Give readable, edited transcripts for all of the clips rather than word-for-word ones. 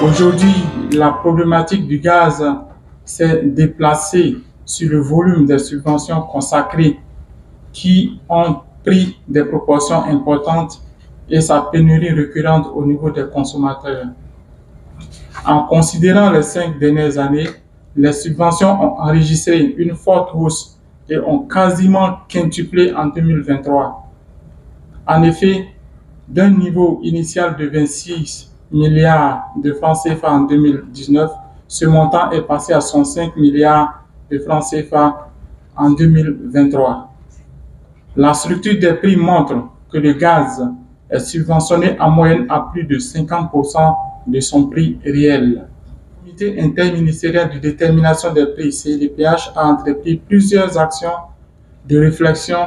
Aujourd'hui, la problématique du gaz s'est déplacée sur le volume des subventions consacrées qui ont pris des proportions importantes et sa pénurie récurrente au niveau des consommateurs. En considérant les 5 dernières années, les subventions ont enregistré une forte hausse et ont quasiment quintuplé en 2023. En effet, d'un niveau initial de 26 milliards de francs CFA en 2019, ce montant est passé à 105 milliards de francs CFA en 2023. La structure des prix montre que le gaz est subventionné en moyenne à plus de 50% de son prix réel. Le comité interministériel de détermination des prix, CDPH, a entrepris plusieurs actions de réflexion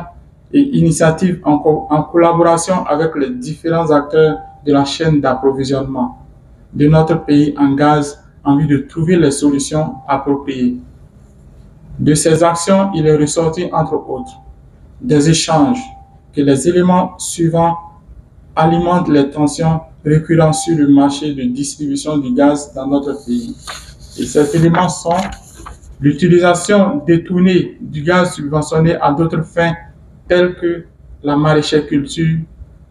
et initiatives en collaboration avec les différents acteurs de la chaîne d'approvisionnement de notre pays en gaz en vue de trouver les solutions appropriées. De ces actions, il est ressorti, entre autres, des échanges, que les éléments suivants alimentent les tensions récurrentes sur le marché de distribution du gaz dans notre pays. Et ces éléments sont l'utilisation détournée du gaz subventionné à d'autres fins telles que la maraîchère-culture,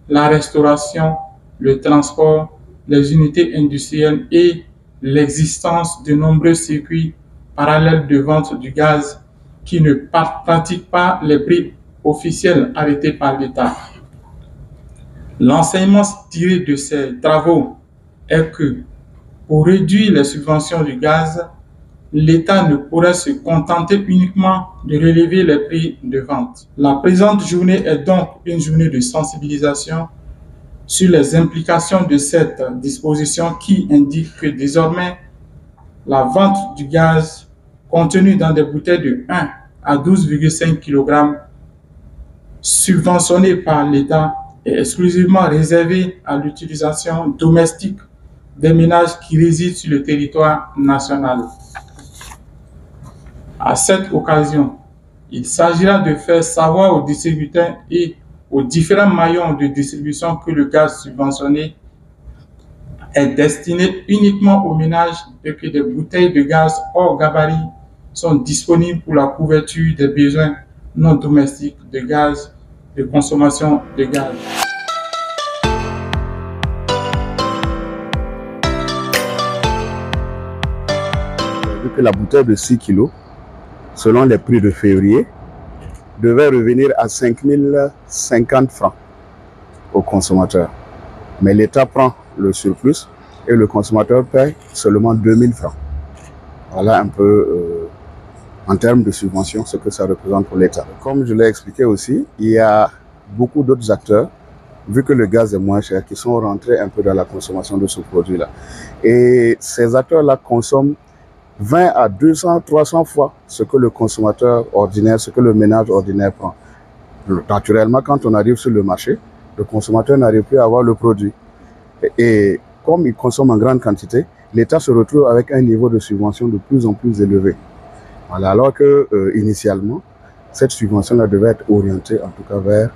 la restauration, le transport, les unités industrielles et l'existence de nombreux circuits parallèles de vente du gaz qui ne pratiquent pas les prix officiels arrêtés par l'État. L'enseignement tiré de ces travaux est que pour réduire les subventions du gaz, l'État ne pourrait se contenter uniquement de relever les prix de vente. La présente journée est donc une journée de sensibilisation sur les implications de cette disposition qui indique que désormais, la vente du gaz contenu dans des bouteilles de 1 à 12,5 kg subventionnées par l'État est exclusivement réservée à l'utilisation domestique des ménages qui résident sur le territoire national. À cette occasion, il s'agira de faire savoir aux distributeurs et aux différents maillons de distribution que le gaz subventionné est destiné uniquement aux ménages et que des bouteilles de gaz hors gabarit sont disponibles pour la couverture des besoins non domestiques de gaz, de consommation de gaz. Vu que la bouteille de 6 kg, selon les prix de février, devait revenir à 5 050 francs au consommateur. Mais l'État prend le surplus et le consommateur paye seulement 2 000 francs. Voilà un peu, en termes de subvention, ce que ça représente pour l'État. Comme je l'ai expliqué aussi, il y a beaucoup d'autres acteurs, vu que le gaz est moins cher, qui sont rentrés un peu dans la consommation de ce produit-là. Et ces acteurs-là consomment 20 à 200, 300 fois ce que le consommateur ordinaire, ce que le ménage ordinaire prend. Naturellement, quand on arrive sur le marché, le consommateur n'arrive plus à avoir le produit. Et comme il consomme en grande quantité, l'État se retrouve avec un niveau de subvention de plus en plus élevé. Voilà, alors que initialement, cette subvention-là devait être orientée en tout cas vers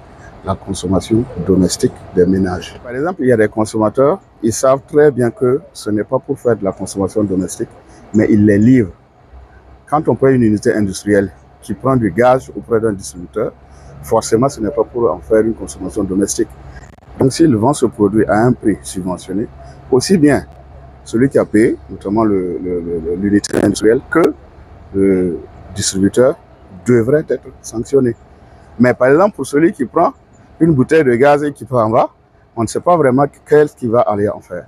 la consommation domestique des ménages. Par exemple, il y a des consommateurs, ils savent très bien que ce n'est pas pour faire de la consommation domestique, mais ils les livrent. Quand on prend une unité industrielle qui prend du gaz auprès d'un distributeur, forcément ce n'est pas pour en faire une consommation domestique. Donc s'il vend ce produit à un prix subventionné, aussi bien celui qui a payé, notamment l'unité industrielle, que le distributeur devrait être sanctionné. Mais par exemple, pour celui qui prend une bouteille de gaz et qui prend en bas, on ne sait pas vraiment qu'est-ce qu'il va aller en faire.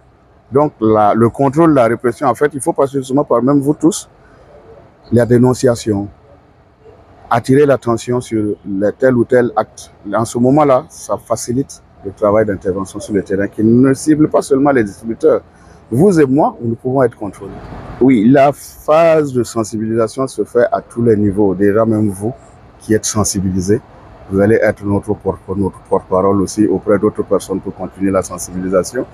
Donc le contrôle, la répression, en fait, il faut passer justement par même vous tous, la dénonciation, attirer l'attention sur tel ou tel acte. En ce moment-là, ça facilite le travail d'intervention sur le terrain qui ne cible pas seulement les distributeurs. Vous et moi, nous pouvons être contrôlés. Oui, la phase de sensibilisation se fait à tous les niveaux. Déjà, même vous qui êtes sensibilisés, vous allez être notre porte-parole aussi auprès d'autres personnes pour continuer la sensibilisation.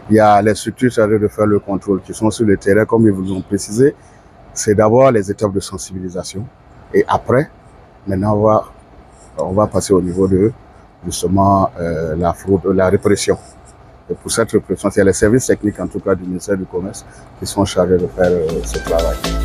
Il y a les structures chargées de faire le contrôle qui sont sur le terrain, comme ils vous ont précisé. C'est d'abord les étapes de sensibilisation. Et après, maintenant, on va passer au niveau de justement la fraude, la répression. Et pour cette repression, c'est les services techniques en tout cas du ministère du Commerce qui sont chargés de faire ce travail.